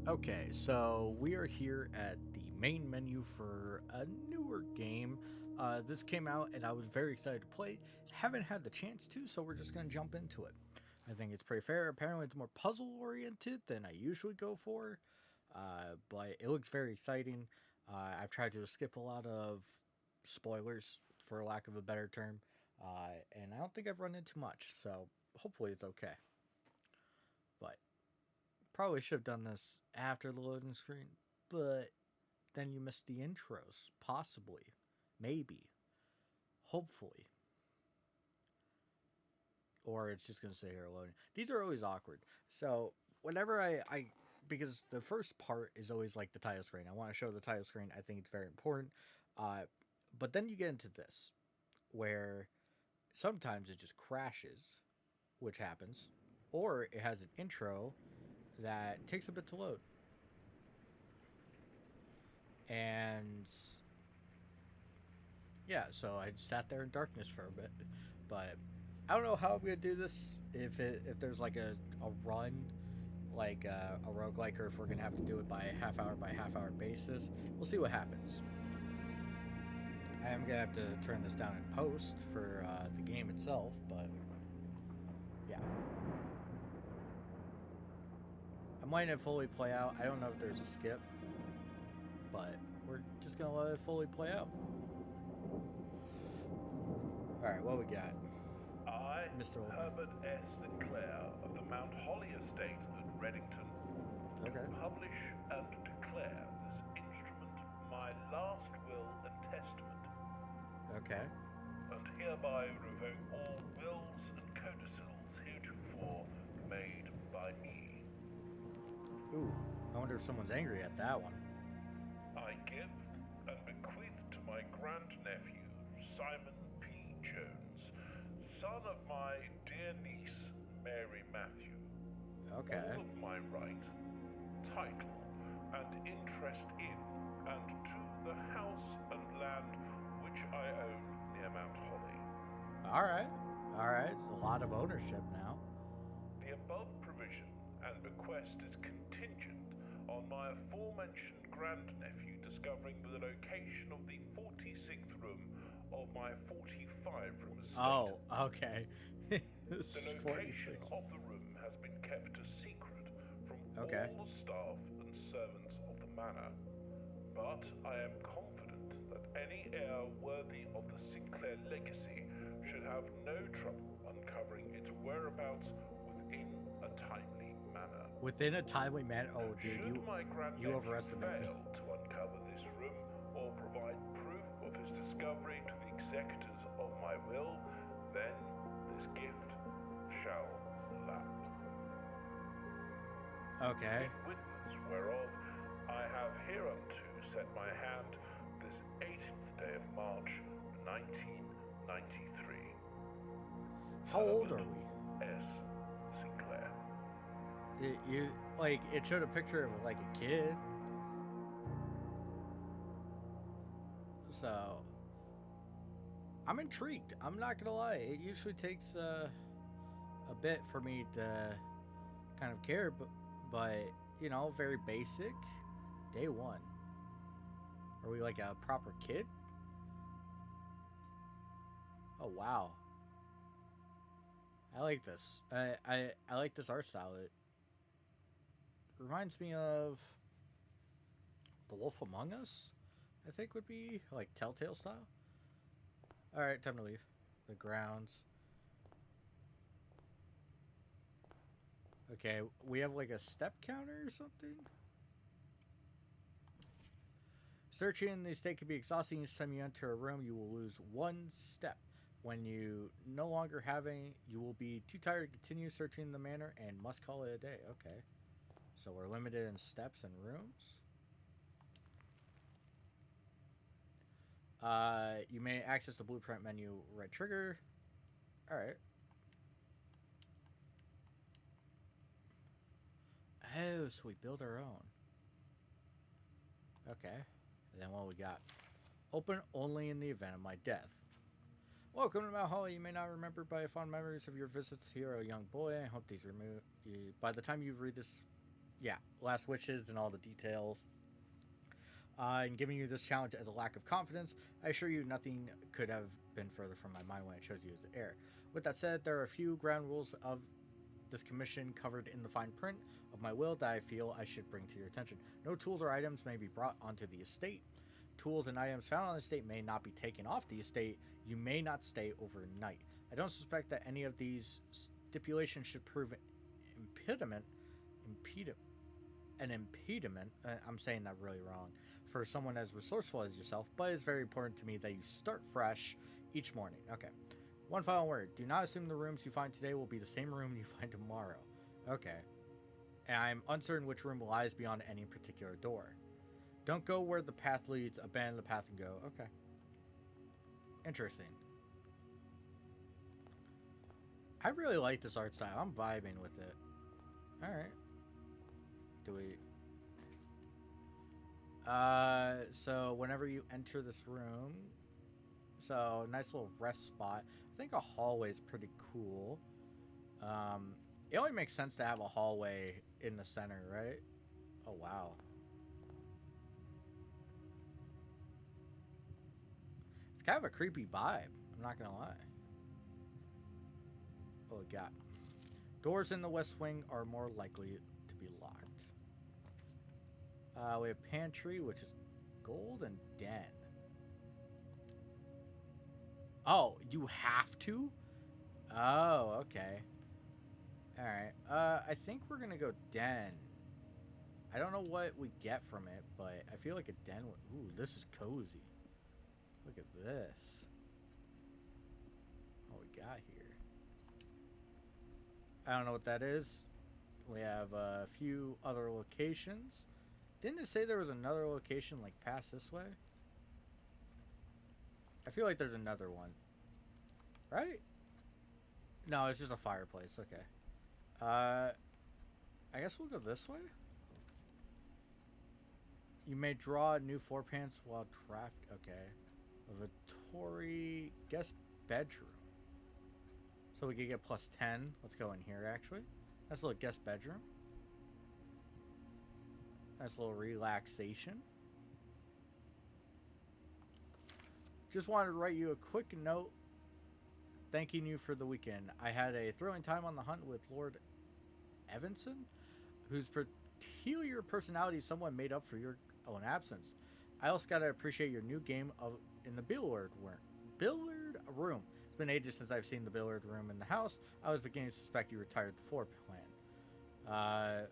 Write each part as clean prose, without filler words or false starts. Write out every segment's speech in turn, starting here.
Okay, so we are here at the main menu for a newer game. This came out and I was very excited to play. Haven't had the chance to, so we're just going to jump into it. I think it's pretty fair. Apparently, it's more puzzle oriented than I usually go for, but it looks very exciting. I've tried to skip a lot of spoilers, for lack of a better term, and I don't think I've run into much, so hopefully it's okay. But probably should have done this after the loading screen, but then you missed the intros. Possibly. Maybe. Hopefully. Or it's just going to say here loading. These are always awkward. So, whenever I. Because the first part is always like the title screen. I want to show the title screen. I think it's very important. Uh, but then you get into this, where sometimes it just crashes, which happens, or it has an intro that takes a bit to load. And yeah, so I sat there in darkness for a bit, but I don't know how I'm gonna do this. If there's like a run, like a roguelike, or if we're gonna have to do it by half hour basis. We'll see what happens. I am gonna have to turn this down in post for the game itself, but yeah, I'm letting it fully play out. I don't know if there's a skip, but we're just gonna let it fully play out. All right, what we got, I, Mr. Oldman? Herbert S. Sinclair of the Mount Holly estate at Reddington, do Okay, publish and declare this instrument my last will and testament, okay. and hereby revoke all wills and codicils heretofore made by me. Ooh, I wonder if someone's angry at that one. I give and bequeath to my grandnephew, Simon P. Jones, son of my dear niece, Mary Matthew, Okay. all of my right, title, and interest in, and to the house and land which I own near Mount Holly. All right. All right. It's a lot of ownership now. The above provision and bequest is contingent on my aforementioned grandnephew discovering the location of the 46th room of my 45-room estate. Oh, okay. This The is location 46. of the room has been kept a secret from Okay. all the staff and servants of the manor, but I am confident that any heir worthy of the Sinclair legacy should have no trouble uncovering its whereabouts within a timely manner. Within a timely manner. Oh, dude, Should my you grandnephew overestimate me. fail to uncover this room or provide proof of his discovery to the executors of my will, then this gift shall lapse. Okay. In witness whereof I have hereunto set my hand this 18th day of March, 1993. How old are Herbert we? S. Sinclair. You like it showed a picture of like a kid. So I'm intrigued. I'm not gonna lie. It usually takes a bit for me to kind of care, but you know, very basic. Day one. Are we like a proper kid? Oh wow. I like this. I like this art style. It reminds me of The Wolf Among Us. I think would be like Telltale style. All right, time to leave. The grounds. Okay, we have like a step counter or something. Searching the estate can be exhausting. Each time you enter a room, you will lose one step. When you no longer having, you will be too tired to continue searching the manor and must call it a day. Okay, so we're limited in steps and rooms. You may access the blueprint menu. Right trigger. All right. Oh, so we build our own. Okay. And then what we got? Open only in the event of my death. Welcome to Mount Holly. You may not remember by fond memories of your visits here, a young boy. I hope these remove. By the time you read this, Yeah, last wishes and all the details. In giving you this challenge as a lack of confidence, I assure you nothing could have been further from my mind when I chose you as the heir. With that said, there are a few ground rules of this commission covered in the fine print of my will that I feel I should bring to your attention. No tools or items may be brought onto the estate. Tools and items found on the estate may not be taken off the estate. You may not stay overnight. I don't suspect that any of these stipulations should prove impediment, impediment, an impediment. I'm saying that really wrong for someone as resourceful as yourself, but it's very important to me that you start fresh each morning. Okay. One final word. Do not assume the rooms you find today will be the same room you find tomorrow. Okay. And I'm uncertain which room lies beyond any particular door. Don't go where the path leads. Abandon the path and go. Okay. Interesting. I really like this art style. I'm vibing with it. Alright. Do we... So whenever you enter this room... So, nice little rest spot. I think a hallway is pretty cool. It only makes sense to have a hallway in the center, right? Oh, wow. It's kind of a creepy vibe. I'm not gonna lie. Oh, we got... Doors in the west wing are more likely to be locked. We have pantry, which is gold, and den. Oh, you have to? Oh, okay. Alright. I think we're gonna go den. I don't know what we get from it, but I feel like a den would... Ooh, this is cozy. Look at this. What we got here? I don't know what that is. We have a few other locations. Didn't it say there was another location, like, past this way? I feel like there's another one. Right? No, it's just a fireplace. Okay. I guess we'll go this way? You may draw new floor plans while draft... Okay. A Vittori guest bedroom. So we could get plus 10. Let's go in here, actually. Nice little guest bedroom. Nice little relaxation. Just wanted to write you a quick note thanking you for the weekend. I had a thrilling time on the hunt with Lord Evanson, whose peculiar personality somewhat made up for your own absence. I also gotta appreciate your new game in the billiard room. It's been ages since I've seen the billiard room in the house. I was beginning to suspect you retired the floor plan.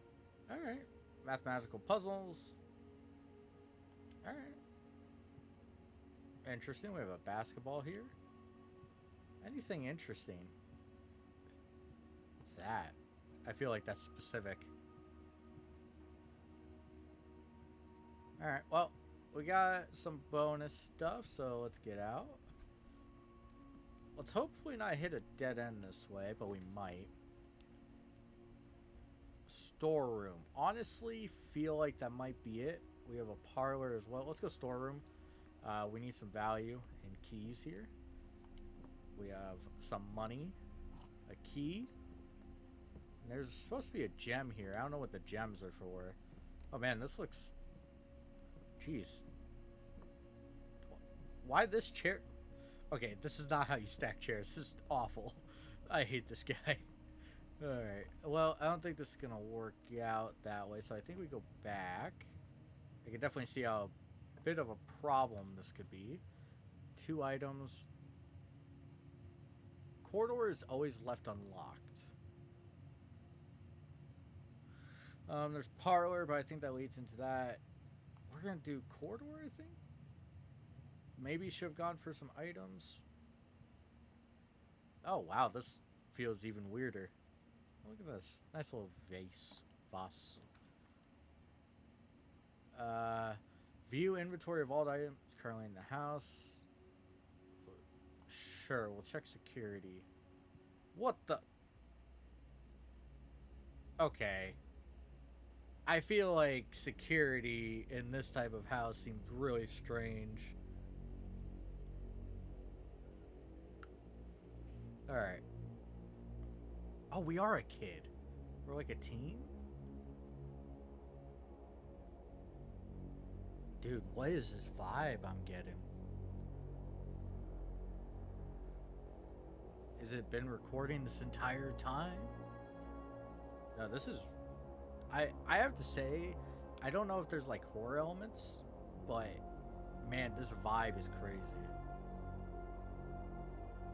Alright. Mathematical puzzles. Alright. Interesting. We have a basketball here. Anything interesting? What's that? I feel like that's specific. Alright, well, we got some bonus stuff, so let's get out. Let's hopefully not hit a dead end this way, but we might. Storeroom. Honestly, feel like that might be it. We have a parlor as well. Let's go storeroom. We need some value in keys here. We have some money. A key. And there's supposed to be a gem here. I don't know what the gems are for. Oh man, this looks... Jeez. Why this chair... Okay, this is not how you stack chairs. This is awful. I hate this guy. Alright. Well, I don't think this is going to work out that way, so I think we go back. I can definitely see how bit of a problem this could be. 2 items. Corridor is always left unlocked. There's parlor, but I think that leads into that. We're going to do corridor, I think? Maybe should have gone for some items. Oh, wow. This feels even weirder. Look at this. Nice little vase. View inventory of all items currently in the house. Sure, we'll check security. What the... Okay. I feel like security in this type of house seems really strange. Alright. Oh, we are a kid. We're like a team? Dude, what is this vibe I'm getting? Has it been recording this entire time? No, this is... I have to say, I don't know if there's like horror elements, but man, this vibe is crazy.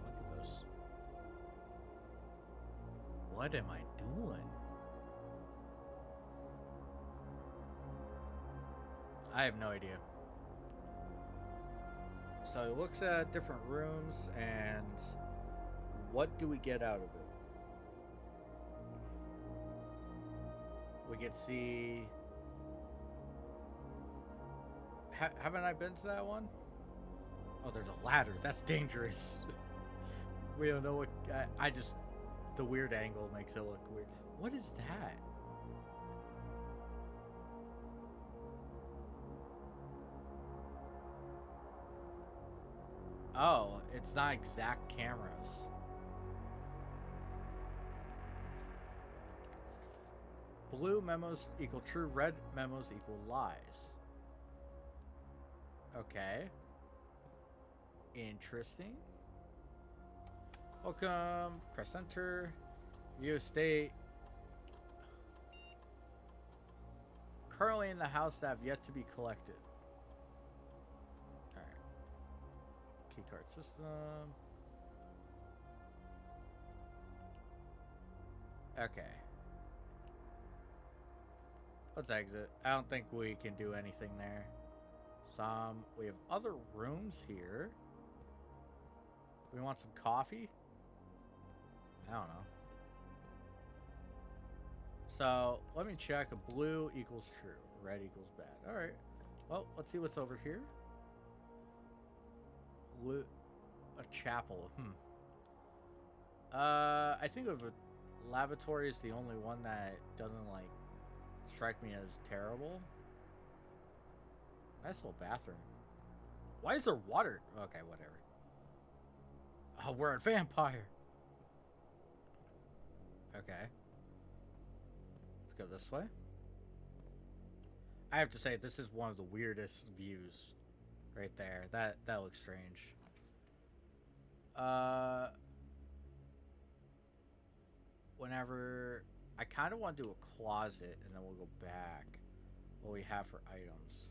Look at this. What am I doing? I have no idea. So he looks at different rooms, and what do we get out of it? We get to see... haven't I been to that one? Oh, there's a ladder. That's dangerous. We don't know what... I just... The weird angle makes it look weird. What is that? Oh, it's not exact cameras. Blue memos equal true, red memos equal lies. Okay. Interesting. Welcome. Press enter. View state. Currently in the house that have yet to be collected. Alright. Keycard system. Okay. Let's exit. I don't think we can do anything there. We have other rooms here. We want some coffee? I don't know. So, let me check. A blue equals true. Red equals bad. Alright. Well, let's see what's over here. A chapel. I think of a lavatory is the only one that doesn't, like, strike me as terrible. Nice little bathroom. Why is there water? Okay, whatever. Oh, we're a vampire. Okay. Let's go this way. I have to say, this is one of the weirdest views. Right there. That looks strange. Whenever... I kind of want to do a closet, and then we'll go back. What we have for items.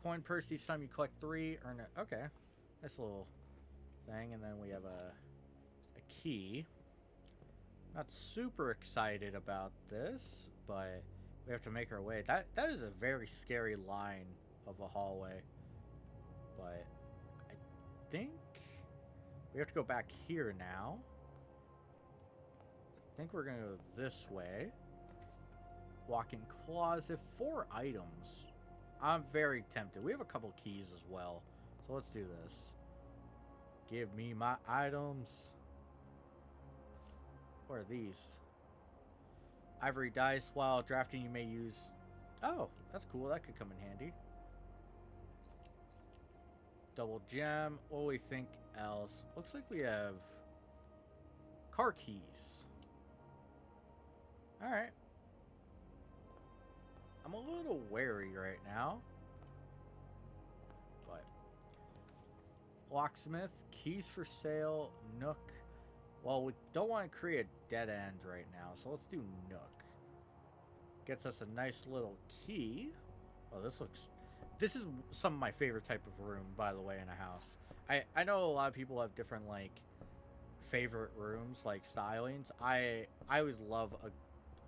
Coin purse, each time you collect 3, earn it. Okay. Nice little thing. And then we have a key. Not super excited about this, but we have to make our way. That is a very scary line of a hallway. But I think we have to go back here now. I think we're going to go this way. Walk-in closet. 4 items. I'm very tempted. We have a couple keys as well. So let's do this. Give me my items. What are these? Ivory dice. While drafting, you may use... Oh, that's cool. That could come in handy. Double gem. What do we think else? Looks like we have car keys. Alright. I'm a little wary right now. But. Locksmith. Keys for sale. Nook. Well, we don't want to create a dead end right now. So let's do Nook. Gets us a nice little key. Oh, this looks... This is some of my favorite type of room, by the way, in a house. I know a lot of people have different, like, favorite rooms, like, stylings. I always love a...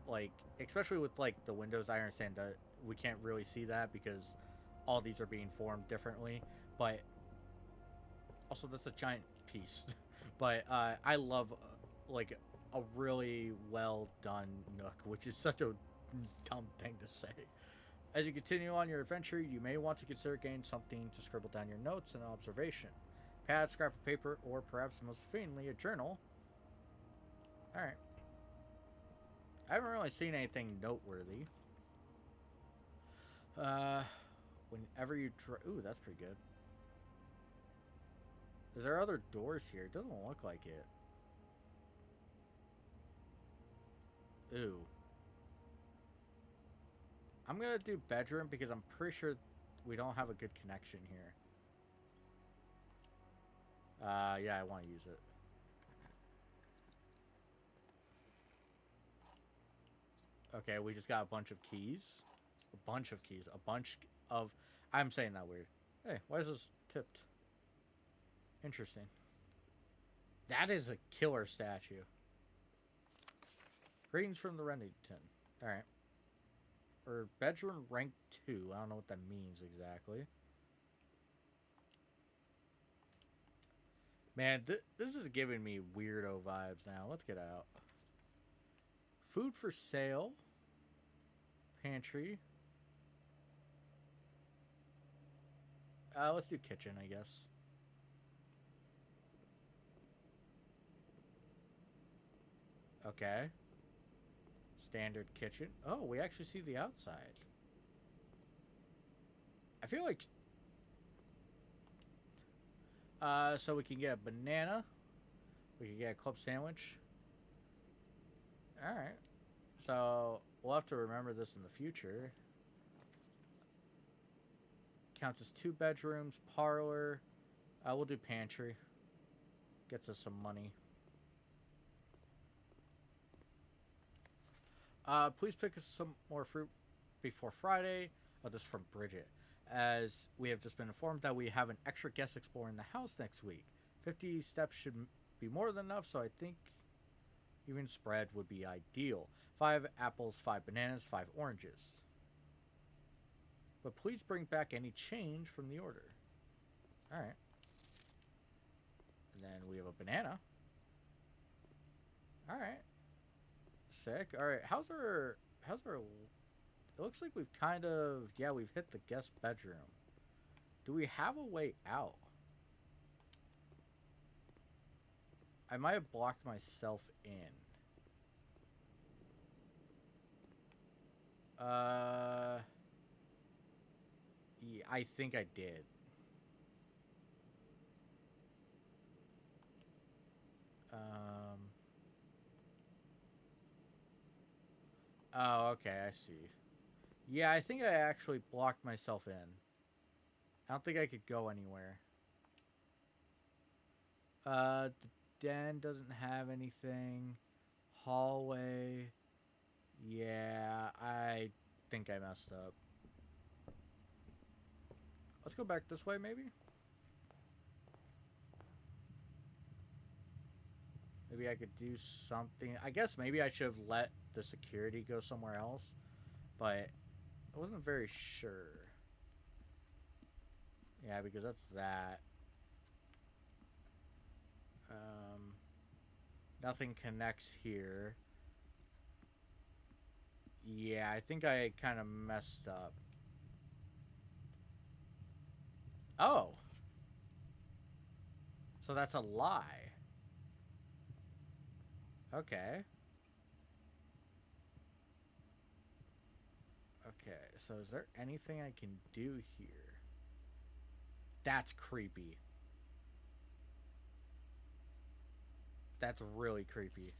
Like, especially with, like, the windows, I understand that we can't really see that because all these are being formed differently. But, also, that's a giant piece. But, I love, like, a really well-done Nook, which is such a dumb thing to say. As you continue on your adventure, you may want to consider getting something to scribble down your notes and observation. Pad, scrap of paper, or perhaps most faintly, a journal. Alright. I haven't really seen anything noteworthy. Whenever you try... Ooh, that's pretty good. Is there other doors here? It doesn't look like it. Ooh. I'm gonna do bedroom because I'm pretty sure we don't have a good connection here. Yeah, I want to use it. Okay, we just got a bunch of keys. A bunch of keys. A bunch of... I'm saying that weird. Hey, why is this tipped? Interesting. That is a killer statue. Greetings from the Remington. Alright. Or bedroom rank 2. I don't know what that means exactly. Man, this is giving me weirdo vibes now. Let's get out. Food for sale. Pantry. Let's do kitchen, I guess. Okay. Standard kitchen. Oh, we actually see the outside. I feel like... so we can get a banana. We can get a club sandwich. Alright. So, we'll have to remember this in the future. Counts as 2 bedrooms, parlor. We'll do pantry. Gets us some money. Please pick us some more fruit before Friday. Oh, this is from Bridget. As we have just been informed that we have an extra guest exploring the house next week. 50 steps should be more than enough, so I think even spread would be ideal. 5 apples, 5 bananas, 5 oranges. But please bring back any change from the order. Alright. And then we have a banana. Alright. Sick. Alright, how's our... It looks like we've kind of... Yeah, we've hit the guest bedroom. Do we have a way out? I might have blocked myself in. Yeah, I think I did. Oh, okay, I see. Yeah, I think I actually blocked myself in. I don't think I could go anywhere. The den doesn't have anything. Hallway. Yeah, I think I messed up. Let's go back this way, maybe? Maybe I could do something. I guess maybe I should have let the security go somewhere else. But I wasn't very sure. Yeah, because that's that. Nothing connects here. Yeah, I think I kind of messed up. Oh. So that's a lie. Okay. Okay, so is there anything I can do here? That's creepy. That's really creepy.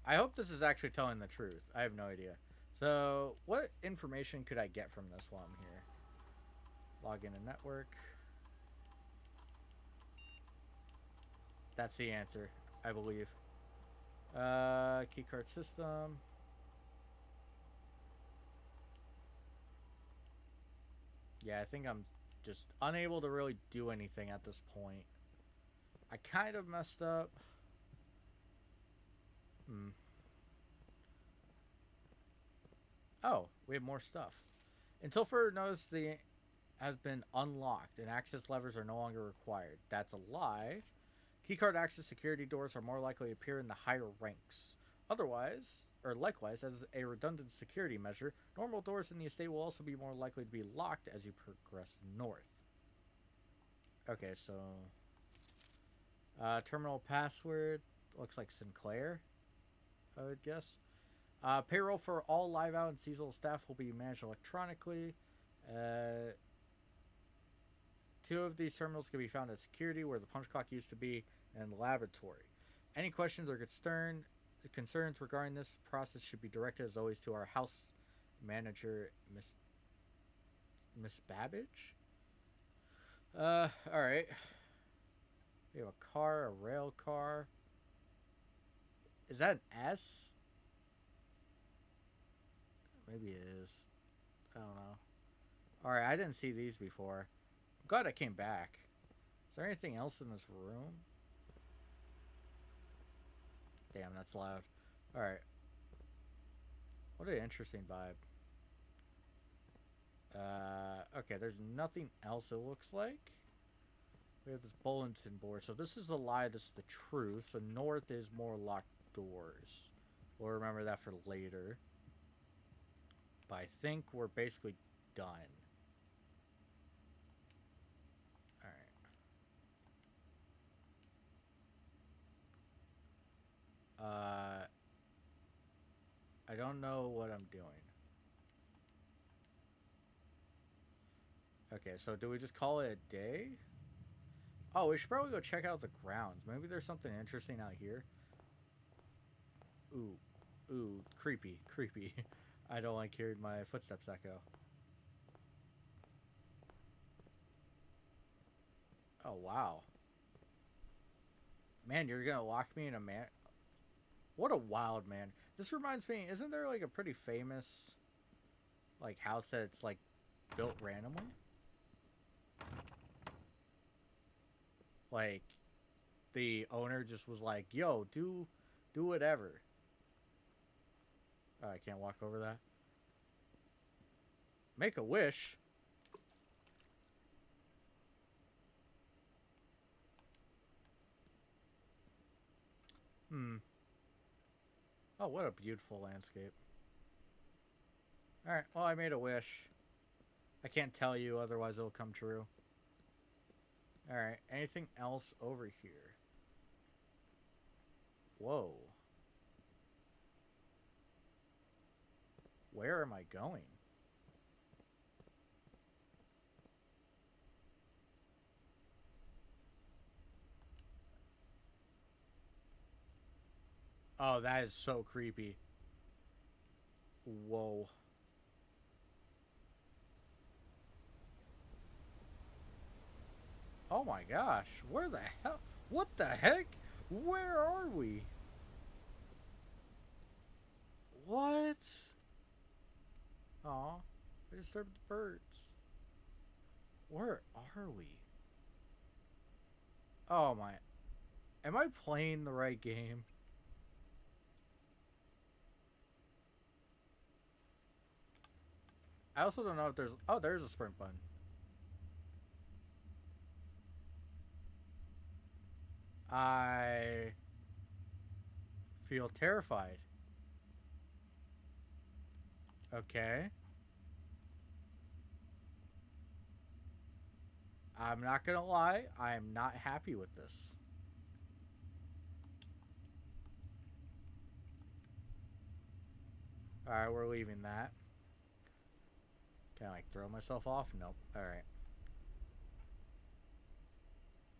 I hope this is actually telling the truth. I have no idea. So, what information could I get from this while I'm here? Log into network. That's the answer, I believe. Keycard system. Yeah, I think I'm just unable to really do anything at this point. I kind of messed up. Oh, we have more stuff. Until further notice, the has been unlocked and access levers are no longer required. That's a lie. Keycard access security doors are more likely to appear in the higher ranks. Otherwise, or likewise, as a redundant security measure, normal doors in the estate will also be more likely to be locked as you progress north. Okay, so... terminal password looks like Sinclair, I would guess. Payroll for all live out and seasonal staff will be managed electronically. 2 of these terminals can be found at security, where the punch clock used to be, and the laboratory. Any questions or concern, The concerns regarding this process should be directed as always to our house manager, Miss Babbage. All right. We have a car, a rail car. Is that an S? Maybe it is. I don't know. All right, I didn't see these before. I'm glad I came back. Is there anything else in this room? Damn, that's loud. All right. What an interesting vibe. Okay, there's nothing else it looks like. We have this bulletin board. So this is the lie, this is the truth. So north is more locked doors. We'll remember that for later. But I think we're basically done. Alright. I don't know what I'm doing. Okay, so do we just call it a day? Oh, we should probably go check out the grounds. Maybe there's something interesting out here. Ooh. Ooh, creepy, creepy. I don't like hearing my footsteps echo. Oh, wow. Man, you're gonna lock me in a man. What a wild man. This reminds me, isn't there like a pretty famous like house that's like built randomly? Like the owner just was like, "Yo, do whatever." Oh, I can't walk over that. Make a wish. Hmm. Oh, what a beautiful landscape. All right. Well, I made a wish. I can't tell you, otherwise it'll come true. All right. Anything else over here? Whoa. Where am I going? Oh, that is so creepy. Whoa. Oh my gosh. Where the hell? What the heck? Where are we? What? Aw. I disturbed the birds. Where are we? Oh my. Am I playing the right game? I also don't know if there's. Oh, there's a sprint button. I feel terrified. Okay. I'm not gonna lie. I am not happy with this. Alright, we're leaving that. Can I like throw myself off? Nope. Alright.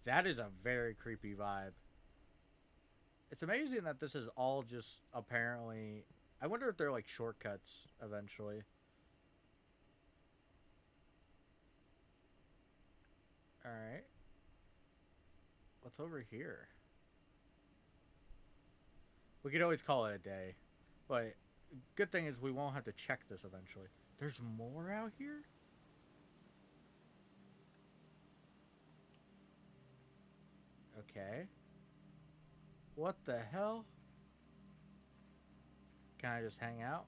That is a very creepy vibe. It's amazing that this is all just apparently. I wonder if they're like shortcuts eventually. Alright. What's over here? We could always call it a day. But good thing is we won't have to check this eventually. There's more out here? Okay. What the hell? Can I just hang out?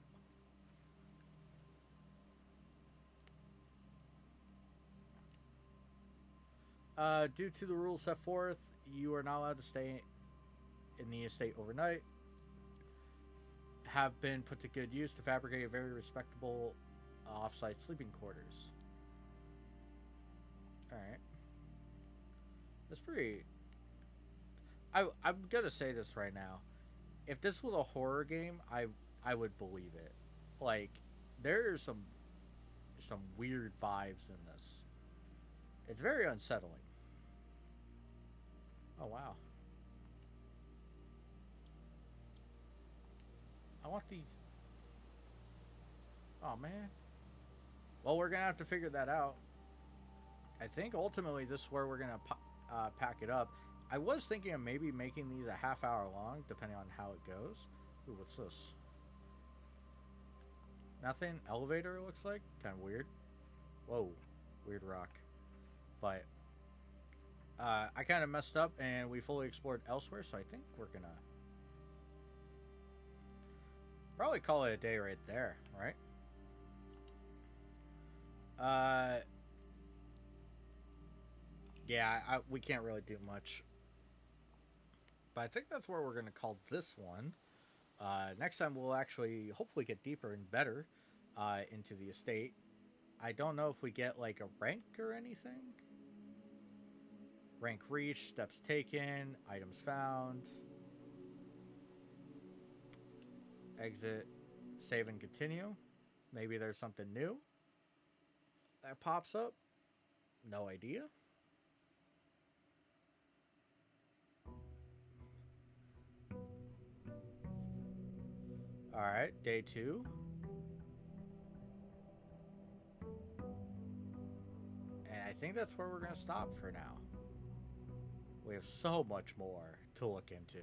Due to the rules set forth, you are not allowed to stay in the estate overnight. Have been put to good use to fabricate a very respectable off-site sleeping quarters. Alright. That's pretty. I'm gonna say this right now. If this was a horror game, I would believe it. Like, there's some weird vibes in this. It's very unsettling. Oh wow. I want these. Oh man. Well, we're gonna have to figure that out. I think ultimately this is where we're gonna pack it up. I was thinking of maybe making these a half hour long, depending on how it goes. Ooh, what's this? Nothing. Elevator looks like. Kind of weird. Whoa, weird rock. But I kind of messed up, and we fully explored elsewhere. So I think we're gonna probably call it a day right there, right? Uh, yeah, we can't really do much. But I think that's where we're gonna call this one. Next time we'll actually hopefully get deeper and better into the estate. I don't know if we get like a rank or anything. Rank reached, steps taken, items found, exit, save and continue. Maybe there's something new that pops up. No idea. All right, day 2. And I think that's where we're going to stop for now. We have so much more to look into.